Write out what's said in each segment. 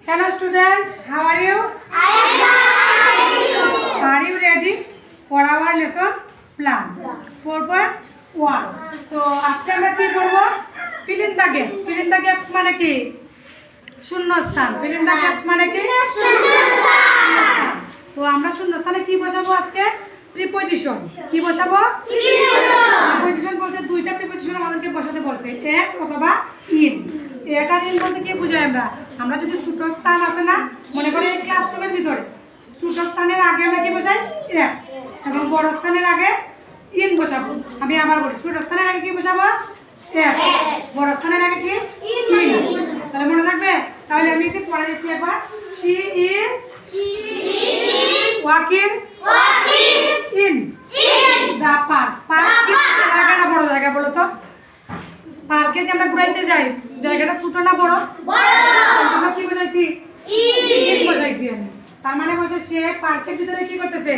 Hello students, how are you? I am fine. Are you ready for our lesson plan? 4.1 তো আজকে আমরা কি করব? Fill in the gaps. Fill in the gaps মানে কি? শূন্যস্থান। Fill in the gaps মানে কি? শূন্যস্থান। তো আমরা শূন্যস্থানে কি বসাবো আজকে? প্রিপজিশন। কি বসাবো? প্রিপজিশন বলতে দুইটা প্রিপজিশন আমাদেরকে বসাতে বলছে, এট অথবা ইন। এট আর ইন বলতে কি বুঝাই আমরা যদি ছোট স্থান আছে না, মনে করি এই ক্লাসরুমের ভিতরে ছোট স্থানের আগে আমরা কি বসাই? এট। এবং বড় স্থানের আগে ইন বসাবো। আমি আবার বলি, ছোট স্থানের আগে কি বসাবো? এট। বড় স্থানের আগে কি? ইন। তাহলে মনে থাকবে? তাহলে আমি একটু পড়া দিচ্ছি একবার। She is walking in the park. Park কি জায়গাটা বড় জায়গা বলো তো? পার্কে যে আমরা ঘুরাইতে যাই, জায়গাটা ছোট না বড়? আমরা কি বোঝাইছি? ইন বোঝাইছি আমি। তার মানে হচ্ছে সে পার্কের ভিতরে কি করতেছে?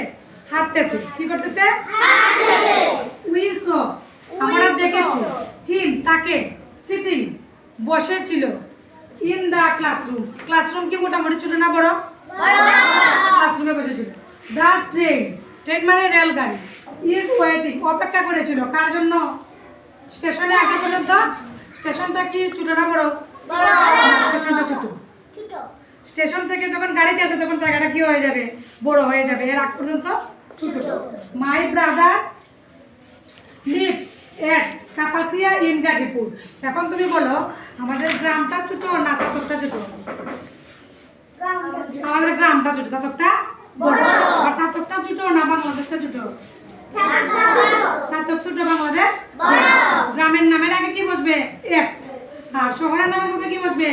হাঁটতেছে। কি করতেছে? হাঁটতেছে। উই সো আমরা দেখেছি হিম তাকে সিটিং বসে ছিল ইন দা ক্লাসরুম। ক্লাসরুম কি মোটামুটি ছোট না বড়? ক্লাসরুমে বসেছিল। দা ট্রেন, ট্রেন মানে রেলগাড়ি, ইজ ওয়েটিং অপেক্ষা করেছিল কার জন্য? স্টেশনে আসা পর্যন্ত। স্টেশনটা কি ছোট না বড়? স্টেশনটা ছোট। স্টেশন থেকে যখন গাড়ি চালাবে তখন জায়গাটা কি হয়ে যাবে? বড় হয়ে যাবে। এর আগ পর্যন্ত ছোট। My brother leaves at Kapasia in Gazipur. এখন তুমি বলো আমাদের গ্রামটা ছোট না চাতকটা ছোট? আমাদের গ্রামটা ছোট, চাতকটা বড়। আর চাতকটা ছোট না বাংলাদেশটা ছোট? চাতক ছোট, বাংলাদেশ বড়। গ্রামের নামের আগে কি বসবে? এট। আর শহরের নামের আগে কি বসবে?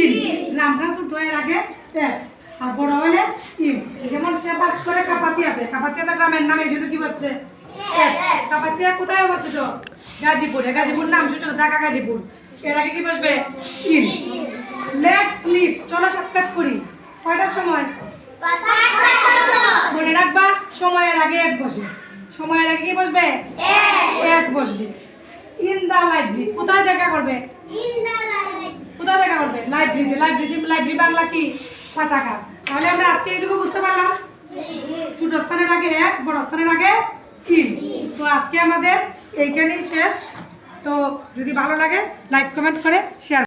ইন। গ্রামটা ছোট এর আগে এট, আর বড় হলে ইন। যেমন সে বাস করে কাপাসিয়াতে, কাপাসিয়াতে গ্রামের নামে শুধু কি বসছে? এট। কাপাসিয়া কোথায় অবস্থিত? গাজীপুরে। গাজীপুর নাম ছোট, ঢাকা গাজীপুর। এর আগে কি বসবে? ইন। লেটস মিট, চলো সাক্ষাৎ করি। কয়টার সময়? মনে রাখবা সময়ের আগে এক বসে। সময়ের আগে কি বসবে? এক বসবে। ইন দা লাইব্রেরি, কোথায় দেখা করবে? কোথায় দেখা করবে? লাইব্রেরিতে। লাইব্রেরি বাংলা কি? পাঠাগার। তাহলে আমরা আজকে এইটুকু বুঝতে পারলাম, ছোট স্থানের আগে এক, বড় স্থানের আগে ইন। তো আজকে আমাদের এইখানেই শেষ। তো যদি ভালো লাগে লাইক কমেন্ট করে শেয়ার